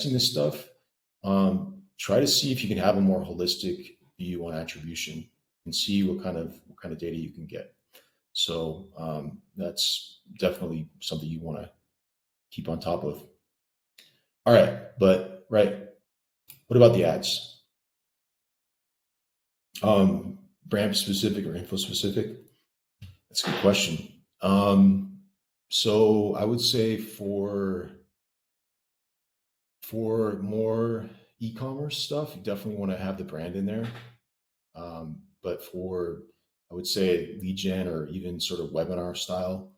this stuff, try to see if you can have a more holistic view on attribution and see what kind of data you can get. So that's definitely something you want to keep on top of. All right, but right, what about the ads? Brand specific or info specific? That's a good question. So I would say for more e-commerce stuff, you definitely want to have the brand in there. But for, I would say, lead gen or even sort of webinar style,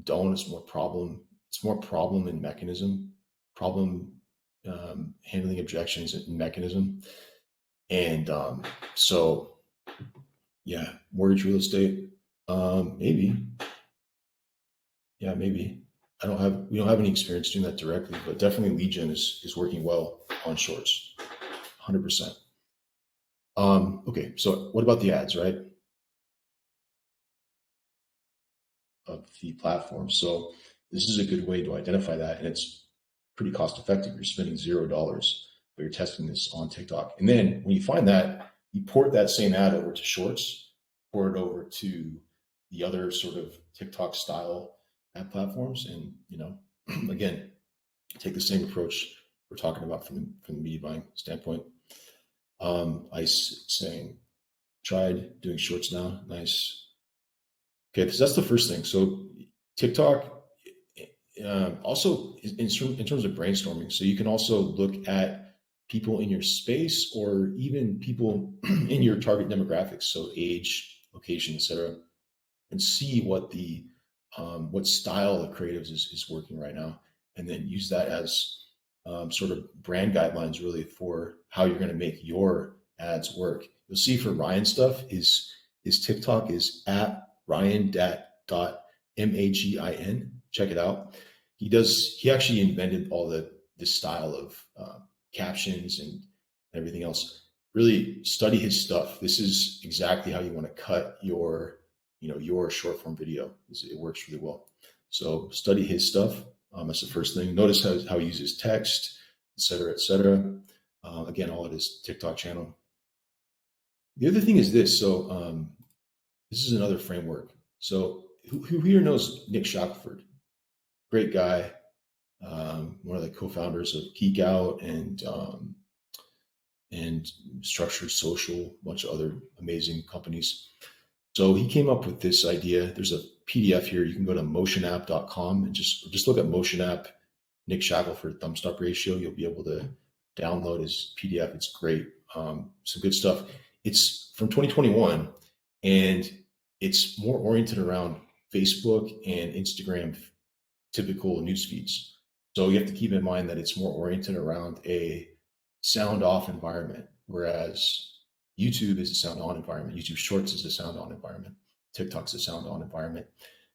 don't. It's more problem and mechanism, problem handling objections and mechanism. And so, yeah, mortgage real estate, maybe, yeah, maybe. We don't have any experience doing that directly, but definitely lead gen is working well on shorts, 100%. Okay, so what about the ads, right? Of the platform. So this is a good way to identify that, and it's pretty cost effective. You're spending $0, but you're testing this on TikTok. And then when you find that, you port that same ad over to Shorts, port it over to the other sort of TikTok style ad platforms, and again, take the same approach we're talking about from the media buying standpoint. Ice saying, tried doing Shorts now. Nice. Okay, so that's the first thing. So TikTok, also in terms of brainstorming, so you can also look at people in your space or even people in your target demographics, so age, location, etc., and see what style of creatives is working right now, and then use that as sort of brand guidelines really for how you're going to make your ads work. You'll see for Ryan stuff is TikTok is at ryan.magin. Check it out. He actually invented all this style of captions and everything else. Really study his stuff. This is exactly how you want to cut your short form video. It works really well. So study his stuff. That's the first thing. Notice how he uses text, et cetera, et cetera. Again, all of his TikTok channel. The other thing is this. So this is another framework. So who here knows Nick Shackelford? Great guy. One of the co-founders of Geek Out and Structured Social, a bunch of other amazing companies. So he came up with this idea. There's a PDF here. You can go to motionapp.com and just look at Motion App, Nick Shackelford thumbs up ratio. You'll be able to download his PDF. It's great. Some good stuff. It's from 2021, and it's more oriented around Facebook and Instagram typical news feeds. So you have to keep in mind that it's more oriented around a sound off environment, whereas YouTube is a sound on environment. YouTube Shorts is a sound on environment. TikTok's a sound on environment.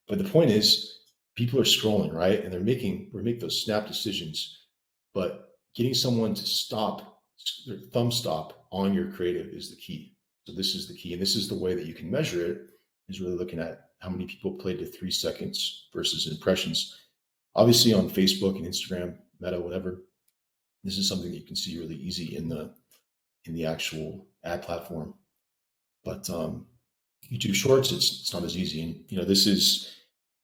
But the point is, people are scrolling, right? And we make those snap decisions, but getting someone to stop, their thumb stop on your creative is the key. So this is the key. And this is the way that you can measure it, is really looking at how many people played to 3 seconds versus impressions. Obviously on Facebook and Instagram, Meta, whatever, this is something that you can see really easy in the actual ad platform. But YouTube Shorts, it's not as easy. And you'll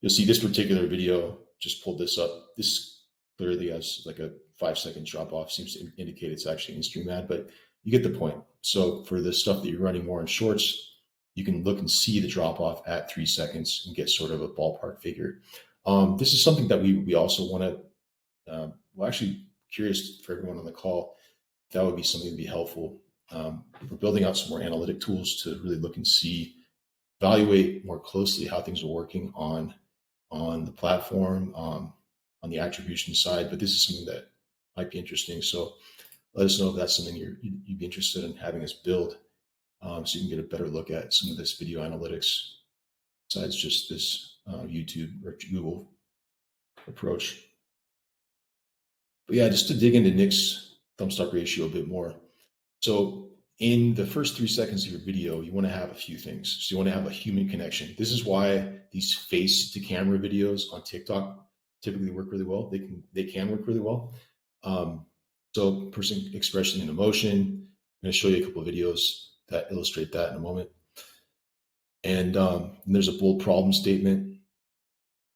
see this particular video, just pulled this up. This clearly has like a 5-second drop off, seems to indicate it's actually an in-stream ad, but you get the point. So for the stuff that you're running more in Shorts, you can look and see the drop off at 3 seconds and get sort of a ballpark figure. This is something that we also want to, actually curious for everyone on the call, that would be something to be helpful. We're building out some more analytic tools to really look and evaluate more closely how things are working on the platform, on the attribution side. But this is something that might be interesting. So let us know if that's something you'd be interested in having us build, so you can get a better look at some of this video analytics besides just this YouTube or Google approach. But yeah, just to dig into Nick's thumbs up ratio a bit more. So in the first 3 seconds of your video, you want to have a few things. So you want to have a human connection. This is why these face to camera videos on TikTok typically work really well. They can work really well. So person expressing an emotion. I'm going to show you a couple of videos that illustrate that in a moment. And there's a bold problem statement,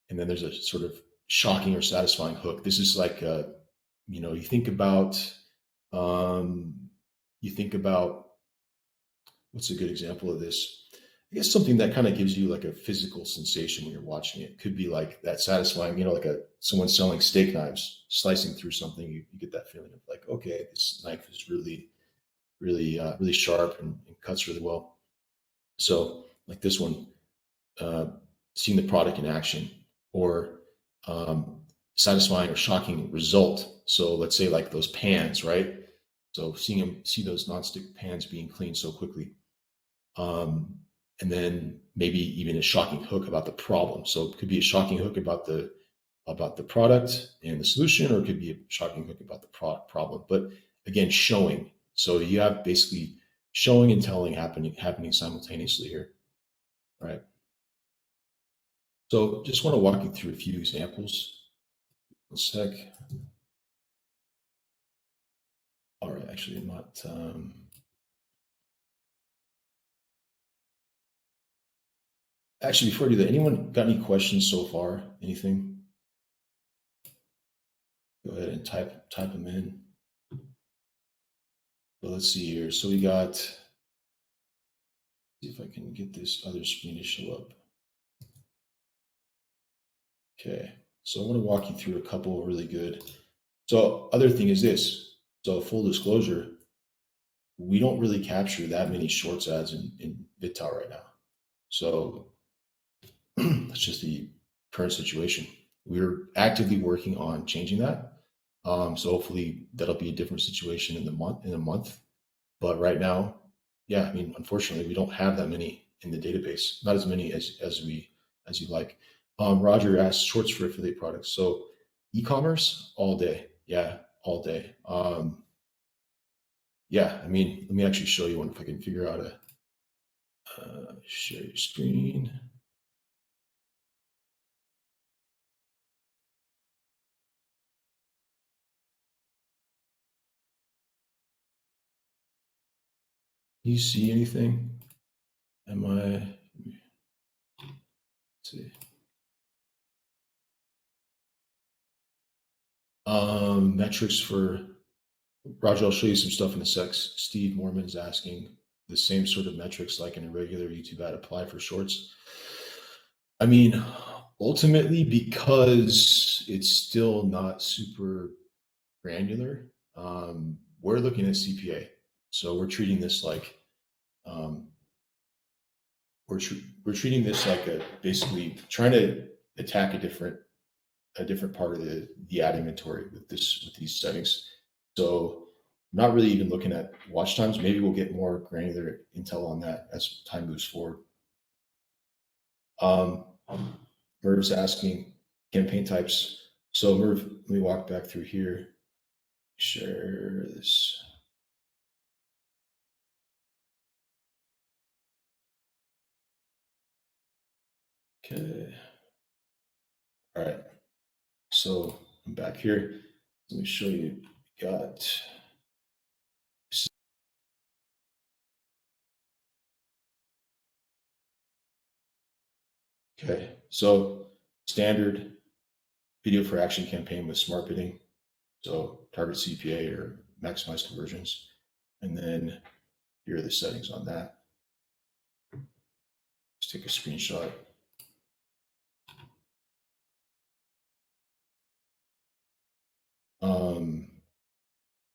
and then there's a sort of shocking or satisfying hook. This is like, you think about, um, what's a good example of this? I guess something that kind of gives you like a physical sensation when you're watching it. Could be like that satisfying, like someone selling steak knives, slicing through something. You get that feeling of like, okay, this knife is really, really sharp and cuts really well. So like this one, uh, seeing the product in action, or satisfying or shocking result. So let's say like those pans, right? So see those nonstick pans being cleaned so quickly. And then maybe even a shocking hook about the problem. So it could be a shocking hook about the product and the solution, or it could be a shocking hook about the problem. But again, showing. So you have basically showing and telling happening simultaneously here. All right. So just want to walk you through a few examples. One sec. All right, actually, I'm not. Actually, before I do that, anyone got any questions so far? Anything? Go ahead and type them in. But let's see here. So we got. See if I can get this other screen to show up. Okay, so I want to walk you through a couple really good. So other thing is this. So full disclosure, we don't really capture that many shorts ads in Vital right now. So that's just the current situation. We're actively working on changing that. So hopefully that'll be a different situation in a month. But right now, yeah, I mean, unfortunately, we don't have that many in the database. Not as many as you like. Roger asked shorts for affiliate products. So e-commerce all day. Yeah, all day. Yeah, I mean, let me actually show you one if I can figure out a share your screen. Do you see anything? Let's see. Metrics for Roger, I'll show you some stuff in a sec. Steve Mormon's asking the same sort of metrics like in a regular YouTube ad apply for shorts. I mean, ultimately, because it's still not super granular, we're looking at CPA. So we're treating this like we're treating this like basically trying to attack a different part of the ad inventory with these settings. So not really even looking at watch times. Maybe we'll get more granular intel on that as time moves forward. Merv's asking campaign types. So Merv, let me walk back through here. Share this. Okay. All right. So I'm back here. Let me show you. Got. Okay. So standard video for action campaign with smart bidding. So target CPA or maximize conversions. And then here are the settings on that. Let's take a screenshot.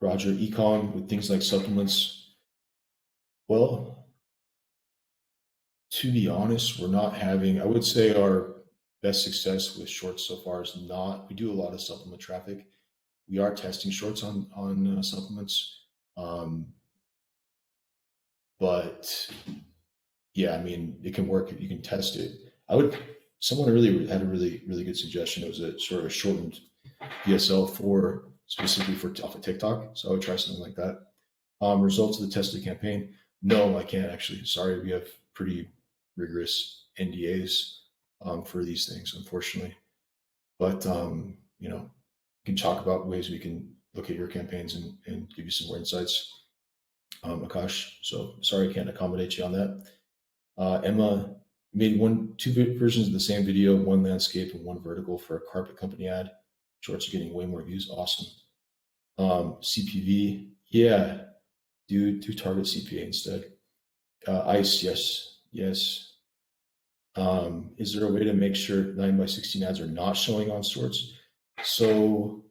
Roger, econ with things like supplements. Well, to be honest, we're not having, I would say our best success with shorts so far is not, we do a lot of supplement traffic. We are testing shorts on supplements. But yeah, I mean, it can work. You can test it. Someone really had a really good suggestion. It was a sort of a shortened VSL specifically for off of TikTok. So I would try something like that. Results of the tested campaign. No, I can't actually. Sorry, we have pretty rigorous NDAs for these things, unfortunately. But we can talk about ways we can look at your campaigns and give you some more insights, Akash. So sorry I can't accommodate you on that. Emma made two versions of the same video, one landscape and one vertical for a carpet company ad. Shorts are getting way more views. Awesome. CPV, yeah, do target CPA instead. ICE, yes. Is there a way to make sure 9x16 ads are not showing on Shorts? So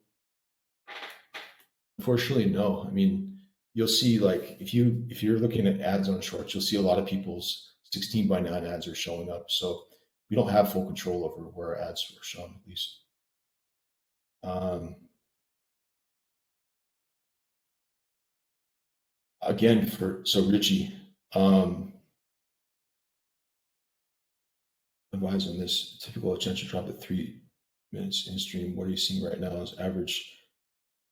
unfortunately, no. I mean, you'll see, like, if you're looking at ads on Shorts, you'll see a lot of people's 16:9 ads are showing up. So we don't have full control over where our ads are shown, at least. Again, so Richie, advise on this. Typical attention drop at 3 minutes in stream. What are you seeing right now as average?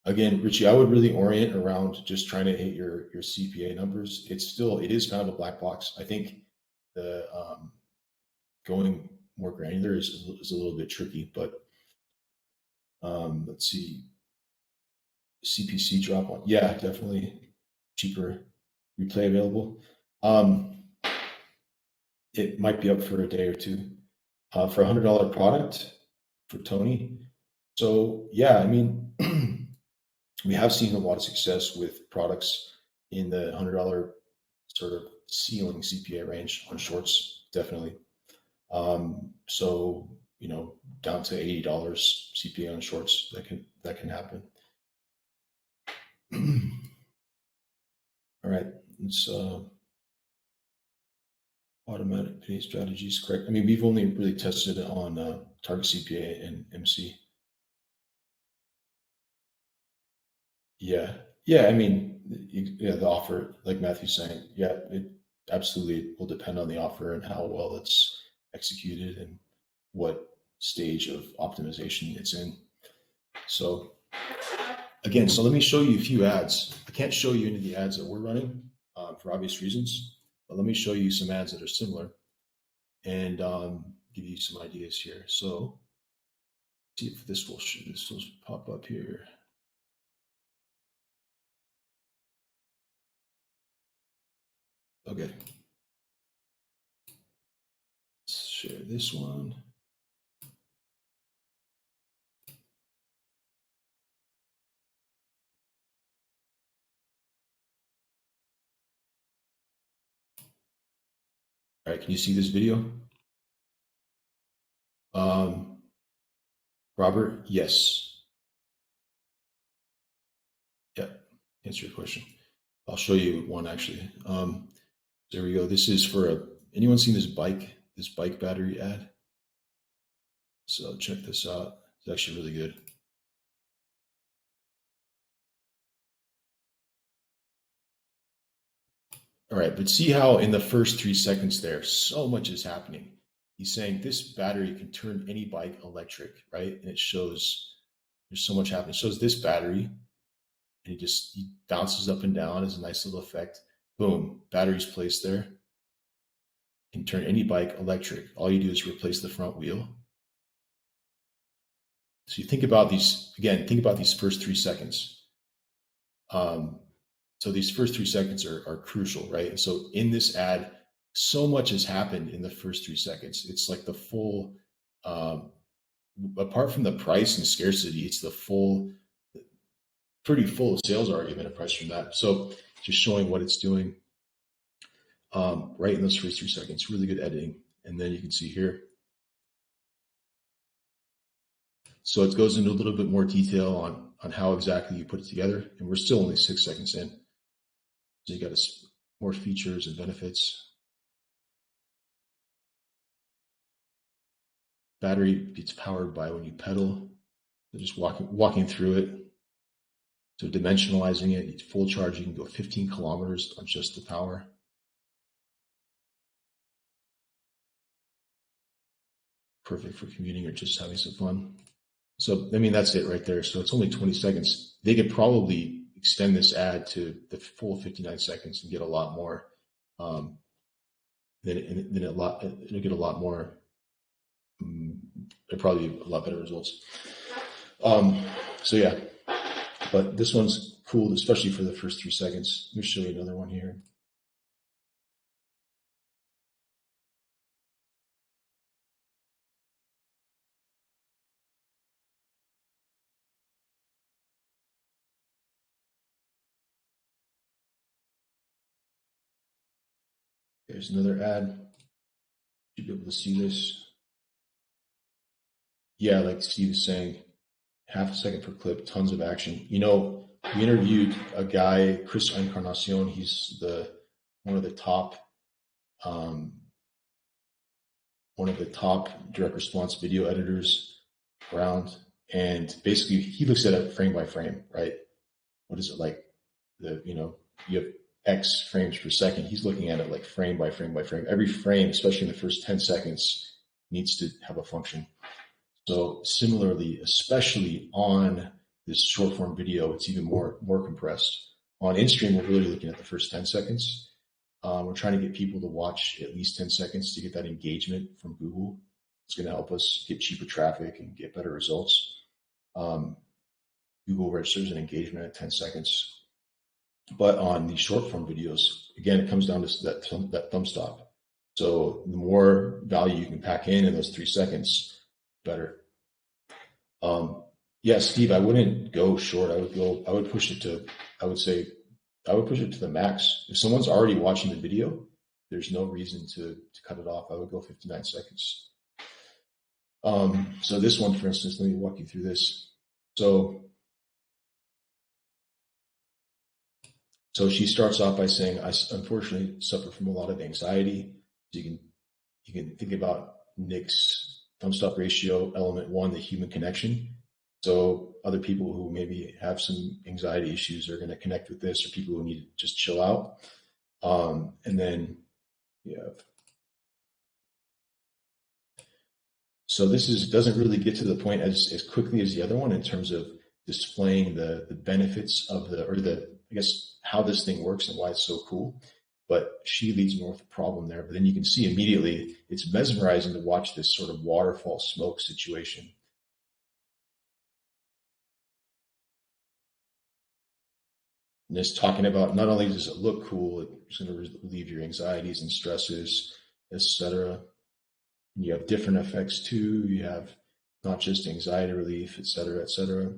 Again, Richie, I would really orient around just trying to hit your CPA numbers. It is kind of a black box. I think the going more granular is a little bit tricky, but let's see. CPC drop on, yeah, definitely cheaper replay available. It might be up for a day or two for $100 product for Tony. So yeah, I mean, we have seen a lot of success with products in the $100 sort of ceiling CPA range on Shorts, definitely. So, you know, down to $80 CPA on Shorts, that can happen. All right, let's automatic pay strategies, correct? I mean, we've only really tested it on target CPA and MC. Yeah. I mean, the offer, like Matthew's saying, yeah, it absolutely will depend on the offer and how well it's executed and what stage of optimization it's in. So again, so let me show you a few ads. I can't show you any of the ads that we're running for obvious reasons, but let me show you some ads that are similar and give you some ideas here. So see if this will pop up here. Okay. Let's share this one. All right, can you see this video? Robert, yes. Yeah, answer your question. I'll show you one actually. There we go. This is for anyone seen this bike battery ad? So check this out. It's actually really good. All right, but see how in the first 3 seconds there, so much is happening. He's saying this battery can turn any bike electric, right? And it shows there's so much happening. It shows this battery, and he bounces up and down as a nice little effect. Boom, battery's placed there. Can turn any bike electric. All you do is replace the front wheel. So you think about these, again, think about these first 3 seconds. So these first 3 seconds are crucial, right? And so in this ad, so much has happened in the first 3 seconds. It's like the full, apart from the price and scarcity, it's the full, pretty full sales argument price from that. So just showing what it's doing right in those first 3 seconds, really good editing. And then you can see here. So it goes into a little bit more detail on how exactly you put it together. And we're still only 6 seconds in. So you got more features and benefits. Battery gets powered by when you pedal. So just walking through it. So dimensionalizing it, full charge, you can go 15 kilometers on just the power. Perfect for commuting or just having some fun. So, I mean, that's it right there. So it's only 20 seconds. They could probably extend this ad to the full 59 seconds and get a lot more. It'll get a lot more. It'll probably be a lot better results. So yeah, But this one's cool, especially for the first 3 seconds. Let me show you another one here. There's another ad. You'll be able to see this. Yeah, like Steve is saying, half a second per clip, tons of action. You know, we interviewed a guy, Chris Encarnacion. He's one of the top direct response video editors around. And basically he looks at it frame by frame, right? What is it like? You have X frames per second. He's looking at it like frame by frame by frame. Every frame, especially in the first 10 seconds, needs to have a function. So similarly, especially on this short form video, it's even more compressed. On InStream, we're really looking at the first 10 seconds. We're trying to get people to watch at least 10 seconds to get that engagement from Google. It's going to help us get cheaper traffic and get better results. Google registers an engagement at 10 seconds. But on these short form videos, again, it comes down to that thumb stop. So the more value you can pack in those 3 seconds, better. Yeah, Steve, I wouldn't go short. I would push it to the max. If someone's already watching the video, there's no reason to cut it off. I would go 59 seconds. So this one, for instance, let me walk you through this. So she starts off by saying, I unfortunately suffer from a lot of anxiety. So you can think about Nick's thumb stop ratio, element 1, the human connection. So other people who maybe have some anxiety issues are going to connect with this, or people who need to just chill out. And then you have, so this doesn't really get to the point as quickly as the other one in terms of displaying the benefits of I guess how this thing works and why it's so cool. But she leads more with the problem there. But then you can see immediately it's mesmerizing to watch this sort of waterfall smoke situation. And it's talking about not only does it look cool, it's going to relieve your anxieties and stresses, etc. And you have different effects too. You have not just anxiety relief, etc., etc.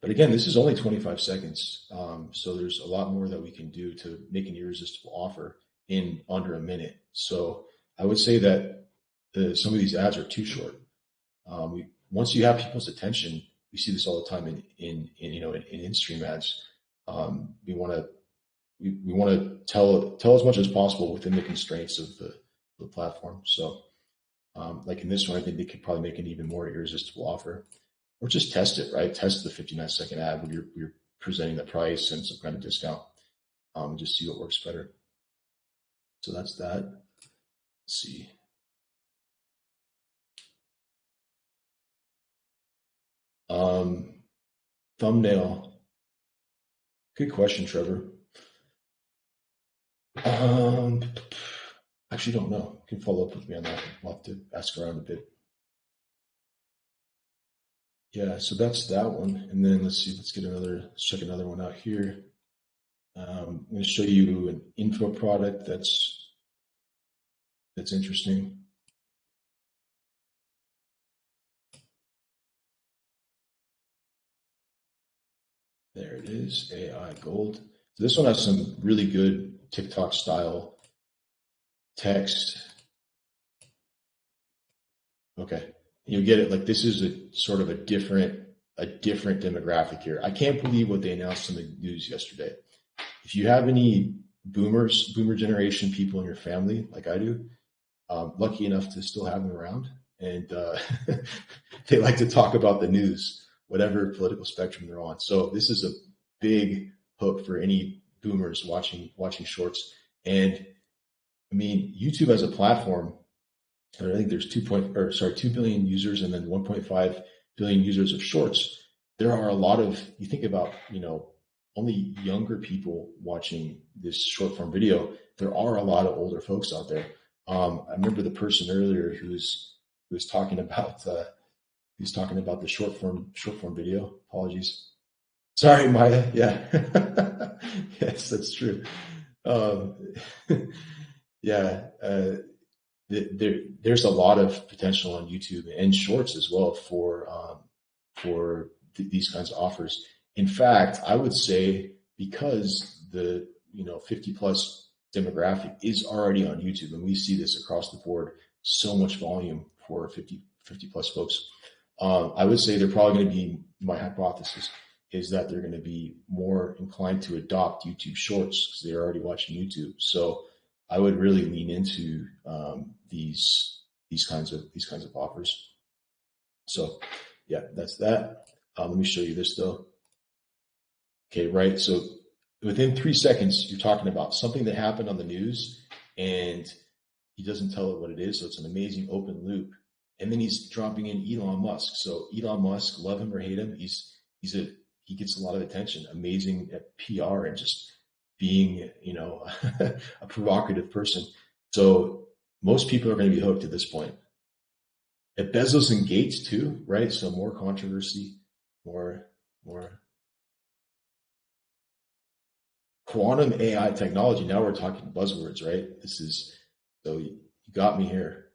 But again, this is only 25 seconds. So there's a lot more that we can do to make an irresistible offer in under a minute. So I would say that some of these ads are too short. Once you have people's attention, we see this all the time in InStream ads. We want to tell as much as possible within the constraints of the platform. So like in this one, I think they could probably make an even more irresistible offer. Or just test it, right? Test the 59-second ad where you're presenting the price and some kind of discount. Just see what works better. So that's that. Let's see. Thumbnail. Good question, Trevor. Actually don't know. You can follow up with me on that. I'll have to ask around a bit. Yeah, so that's that one. And then let's check another one out here. I'm going to show you an info product that's interesting. There it is, AI Gold. So this one has some really good TikTok style text. Okay, you get it. Like this is a sort of a different demographic here. I can't believe what they announced in the news yesterday. If you have any boomer generation people in your family, like I do, lucky enough to still have them around, and they like to talk about the news, whatever political spectrum they're on. So this is a big hook for any boomers watching shorts. And I mean, YouTube as a platform, I think there's 2 billion users and then 1.5 billion users of shorts. There are a lot of, you think about, only younger people watching this short form video. There are a lot of older folks out there. I remember the person earlier who was talking about He's talking about the short form video. Apologies. Sorry, Maya. Yeah. Yes, that's true. Um, yeah. There's a lot of potential on YouTube and Shorts as well for these kinds of offers. In fact, I would say because the 50 plus demographic is already on YouTube, and we see this across the board, so much volume for 50 plus folks. I would say they're probably going to be, my hypothesis is that they're going to be more inclined to adopt YouTube Shorts because they're already watching YouTube. So I would really lean into these kinds of offers. So yeah, that's that. Let me show you this though. Okay, right. So within 3 seconds, you're talking about something that happened on the news, and he doesn't tell it what it is. So it's an amazing open loop. And then he's dropping in Elon Musk. So Elon Musk, love him or hate him, he gets a lot of attention. Amazing at PR and just being, a provocative person. So most people are going to be hooked at this point. At Bezos and Gates too, right? So more controversy, more quantum AI technology. Now we're talking buzzwords, right? So you got me here.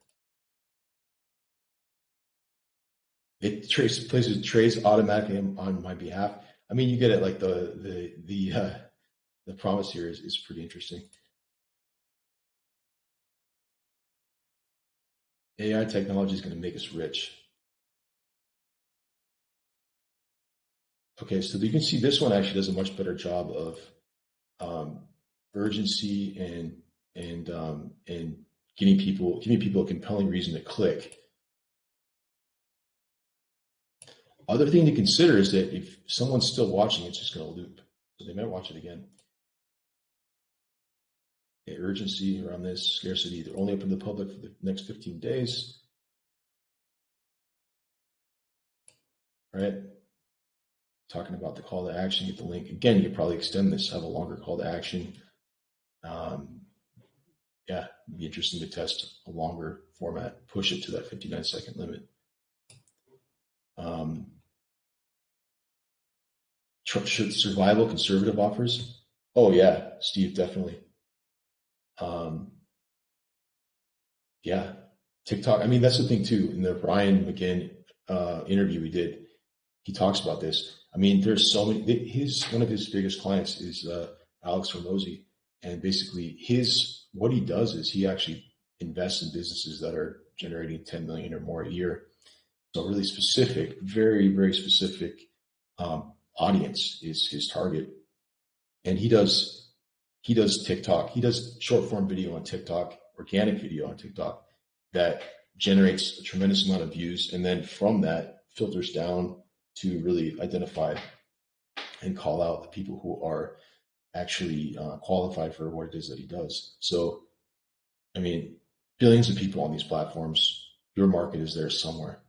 It places trades automatically on my behalf. I mean, you get it. Like the promise here is pretty interesting. AI technology is going to make us rich. Okay, so you can see this one actually does a much better job of urgency and giving people a compelling reason to click. Other thing to consider is that if someone's still watching, it's just going to loop, so they might watch it again. Okay, urgency around this, scarcity. They're only open to the public for the next 15 days. Right? Talking about the call to action, get the link. Again, you could probably extend this, have a longer call to action. Yeah, it'd be interesting to test a longer format, push it to that 59-second limit. Survival conservative offers. Oh yeah, Steve, definitely. Yeah, TikTok. I mean, that's the thing too. In the Ryan McGinn interview we did, he talks about this. I mean, there's so many. One of his biggest clients is Alex Hormozi, and basically what he does is he actually invests in businesses that are generating 10 million or more a year. So really specific, very, very specific audience is his target. And he does TikTok. He does short form video on TikTok, organic video on TikTok that generates a tremendous amount of views. And then from that filters down to really identify and call out the people who are actually qualified for what it is that he does. So, I mean, billions of people on these platforms, your market is there somewhere.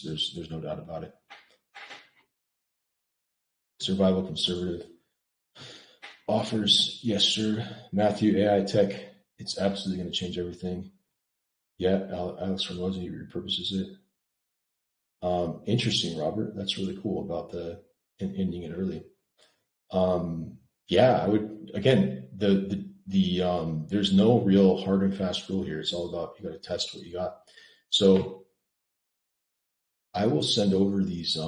There's no doubt about it. Survival conservative offers, yes, sir. Matthew, AI tech, it's absolutely going to change everything. Yeah, Alex Hormozi repurposes it. Interesting, Robert. That's really cool about the ending it early. Yeah, I would, again, there's no real hard and fast rule here. It's all about, you got to test what you got. So I will send over these,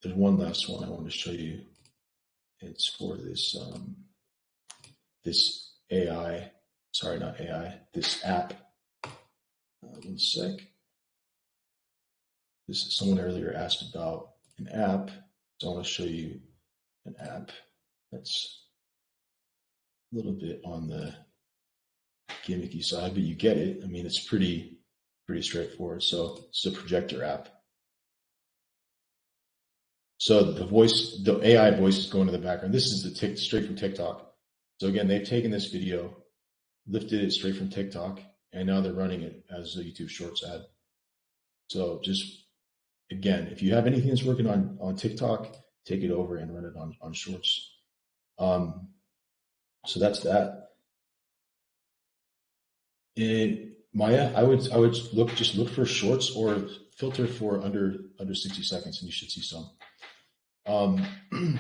there's one last one I want to show you. It's for this, this AI, sorry, not AI, this app. One sec. Someone earlier asked about an app. So I want to show you an app that's a little bit on the gimmicky side, but you get it. I mean, it's pretty straightforward. So it's a projector app. So the AI voice is going to the background. This is straight from TikTok. So again, they've taken this video, lifted it straight from TikTok, and now they're running it as a YouTube Shorts ad. So just, again, if you have anything that's working on TikTok, take it over and run it on Shorts. So that's that. Maya, I would look for shorts or filter for under 60 seconds, and you should see some.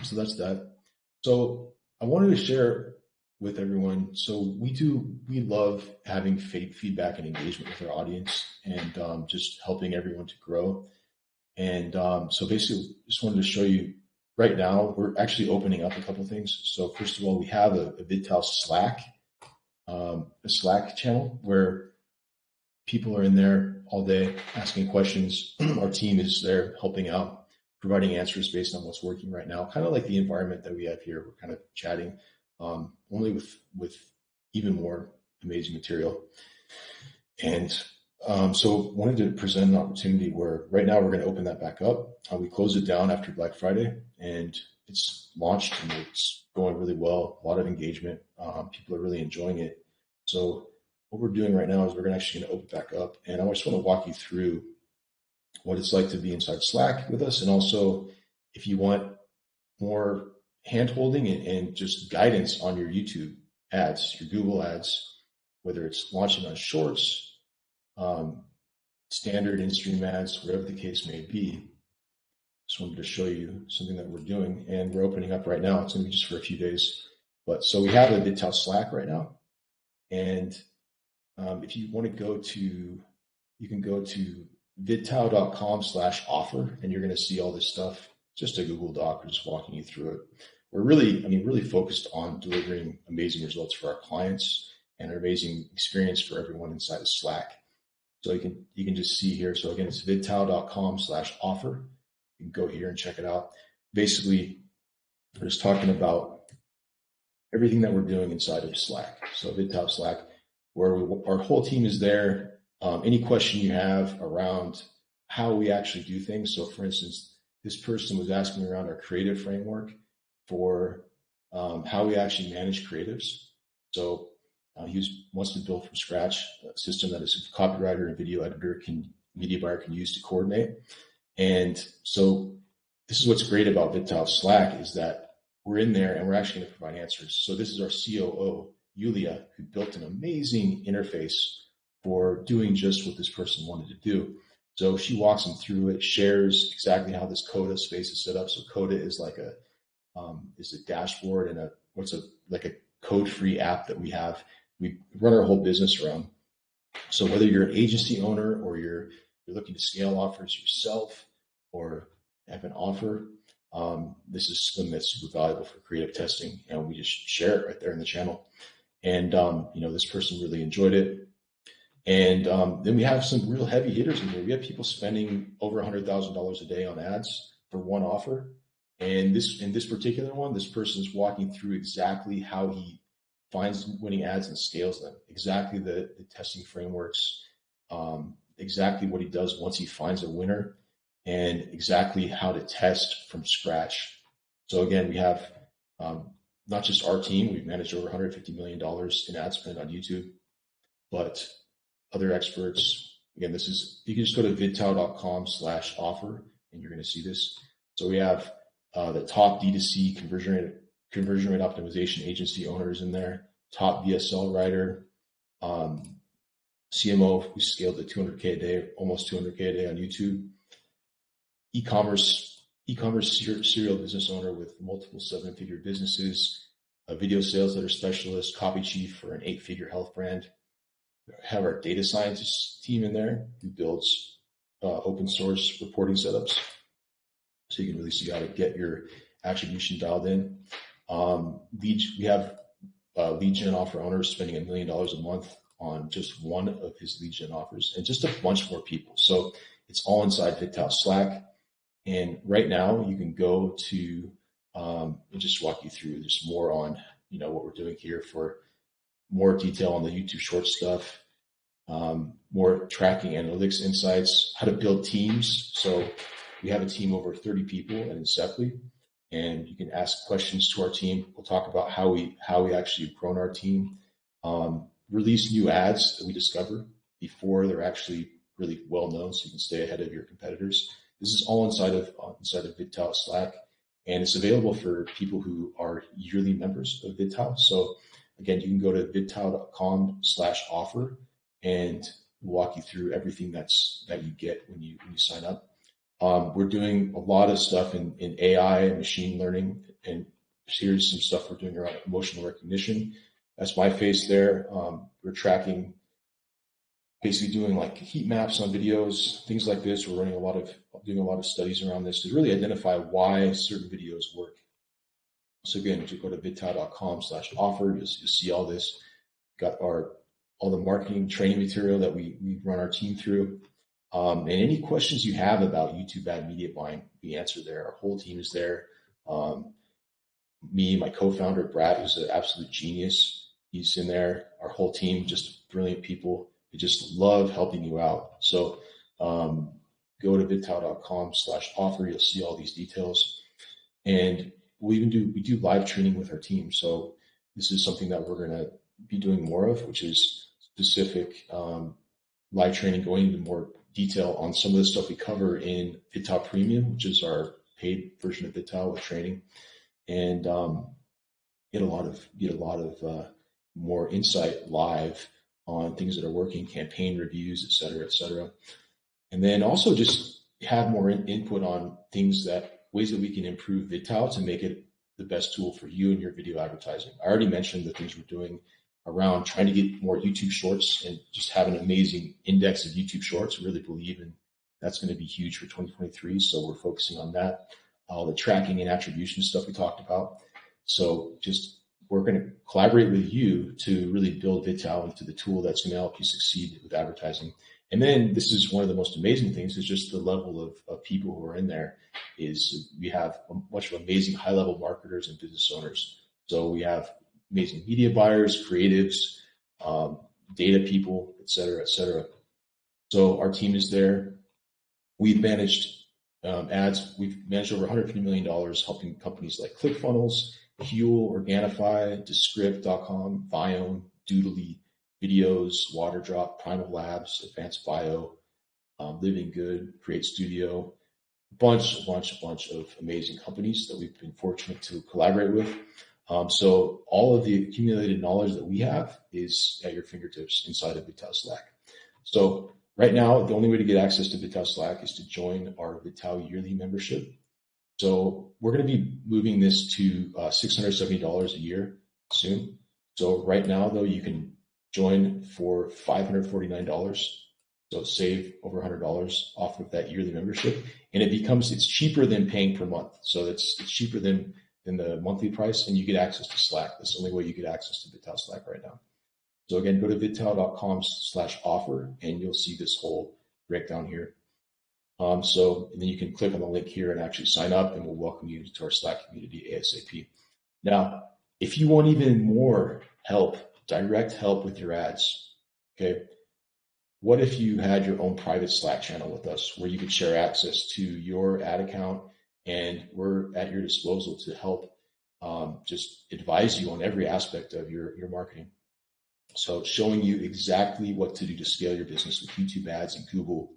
So that's that. So I wanted to share with everyone. So we love having feedback and engagement with our audience, and just helping everyone to grow. And so basically, just wanted to show you right now, we're actually opening up a couple of things. So first of all, we have a VidTal Slack, a Slack channel where people are in there all day asking questions. Our team is there helping out, providing answers based on what's working right now. Kind of like the environment that we have here. We're kind of chatting, only with even more amazing material. And so wanted to present an opportunity where right now we're going to open that back up. We closed it down after Black Friday, and it's launched and it's going really well. A lot of engagement. People are really enjoying it. So what we're doing right now is we're actually going to open it back up, and I just want to walk you through what it's like to be inside Slack with us, and also if you want more hand holding and just guidance on your YouTube ads, your Google ads, whether it's launching on Shorts, standard in-stream ads, whatever the case may be. Just wanted to show you something that we're doing, and we're opening up right now. It's going to be just for a few days. But so we have a VidTal Slack right now, and if you want to go to, you can go to vidtal.com/offer, and you're going to see all this stuff. Just a Google Doc, we're just walking you through it. We're really focused on delivering amazing results for our clients and an amazing experience for everyone inside of Slack. So you can just see here. So again, it's vidtal.com/offer. You can go here and check it out. Basically, we're just talking about everything that we're doing inside of Slack. So VidTal Slack, where our whole team is there. Any question you have around how we actually do things. So for instance, this person was asking around our creative framework for how we actually manage creatives. So he wants to build from scratch a system that a copywriter and video editor media buyer can use to coordinate. And so this is what's great about VidTal Slack is that we're in there and we're actually going to provide answers. So this is our COO, Yulia, who built an amazing interface for doing just what this person wanted to do. So she walks them through it, shares exactly how this Coda space is set up. So Coda is like a dashboard and like a code-free app that we have. We run our whole business around. So whether you're an agency owner or you're looking to scale offers yourself or have an offer, this is something that's super valuable for creative testing, and we just share it right there in the channel. And this person really enjoyed it. And then we have some real heavy hitters in here. We have people spending over $100,000 a day on ads for one offer. And in this particular one, this person's walking through exactly how he finds winning ads and scales them, exactly the testing frameworks, exactly what he does once he finds a winner, and exactly how to test from scratch. So again, we have not just our team, we've managed over $150 million in ad spend on YouTube, but other experts. Again, you can just go to vidtal.com/offer and you're going to see this. So we have the top D2C conversion rate optimization agency owners in there, top VSL writer, CMO who scaled to 200K a day, almost 200K a day on YouTube, e-commerce serial business owner with multiple 7-figure businesses, a video sales letter specialist, copy chief for an 8-figure health brand. We have our data scientist team in there who builds open source reporting setups, so you can really see how to get your attribution dialed in. We have lead gen offer owners spending $1 million a month on just one of his lead gen offers, and just a bunch more people. So it's all inside VidTal Slack. And right now you can go to and just walk you through just more on what we're doing here for more detail on the YouTube short stuff, more tracking analytics insights, how to build teams. So we have a team over 30 people at Inceptly, and you can ask questions to our team. We'll talk about how we actually have grown our team, release new ads that we discover before they're actually really well known, so you can stay ahead of your competitors. This is all inside of VidTal Slack, and it's available for people who are yearly members of VidTal. So again, you can go to vidtal.com/offer and walk you through everything that you get when you sign up. We're doing a lot of stuff in AI and machine learning, and here's some stuff we're doing around emotional recognition. That's my face there. We're tracking, basically doing like heat maps on videos, things like this. We're doing a lot of studies around this to really identify why certain videos work. So again, if you go to vidtal.com/offer, you'll see all this. Got all the marketing training material that we run our team through. And any questions you have about YouTube ad media buying, we answer there. Our whole team is there. Me, my co-founder, Brad, who's an absolute genius, he's in there. Our whole team, just brilliant people. They just love helping you out. So go to vidtal.com/offer. You'll see all these details. And we do live training with our team. So this is something that we're going to be doing more of, which is specific live training, going into more detail on some of the stuff we cover in Vidtal Premium, which is our paid version of Vidtal with training, and get a lot of more insight live on things that are working, campaign reviews, et cetera, et cetera. And then also just have more input on ways that we can improve Vidtal to make it the best tool for you and your video advertising. I already mentioned the things we're doing around trying to get more YouTube shorts and just have an amazing index of YouTube shorts. I really believe that's going to be huge for 2023. So we're focusing on that. All the tracking and attribution stuff we talked about. So we're going to collaborate with you to really build Vidtal into the tool that's going to help you succeed with advertising. And then this is one of the most amazing things is just the level of people who are in there is we have a bunch of amazing high level marketers and business owners. So we have amazing media buyers, creatives, data people, et cetera, et cetera. So our team is there. We've managed ads. We've managed over $150 million helping companies like ClickFunnels, Huel, Organifi, Descript.com, Viome, Doodly, Videos, Waterdrop, Primal Labs, Advanced Bio, Living Good, Create Studio, a bunch of amazing companies that we've been fortunate to collaborate with. So all of the accumulated knowledge that we have is at your fingertips inside of Vidtal Slack. So right now, the only way to get access to Vidtal Slack is to join our Vidtal yearly membership. So we're going to be moving this to $670 a year soon. So right now, though, you can join for $549. So save over $100 off of that yearly membership. And it's cheaper than paying per month. So it's cheaper than the monthly price, and you get access to Slack. That's the only way you get access to Vidtal Slack right now. So again, go to vidtal.com/offer, and you'll see this whole breakdown here. And then you can click on the link here and actually sign up, and we'll welcome you to our Slack community ASAP. Now, if you want even more help, direct help with your ads, okay? What if you had your own private Slack channel with us where you could share access to your ad account, and we're at your disposal to help just advise you on every aspect of your marketing. So showing you exactly what to do to scale your business with YouTube ads and Google.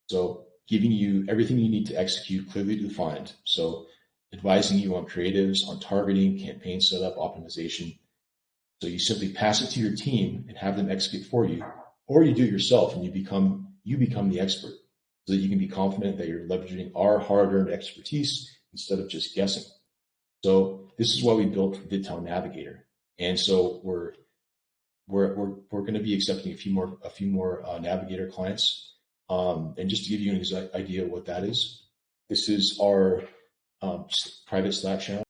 So giving you everything you need to execute clearly defined. So advising you on creatives, on targeting, campaign setup, optimization. So you simply pass it to your team and have them execute for you, or you do it yourself and you become the expert, so that you can be confident that you're leveraging our hard-earned expertise instead of just guessing. So this is why we built Vidtal Navigator. And so we're going to be accepting a few more Navigator clients. And just to give you an exact idea of what that is, this is our private Slack channel.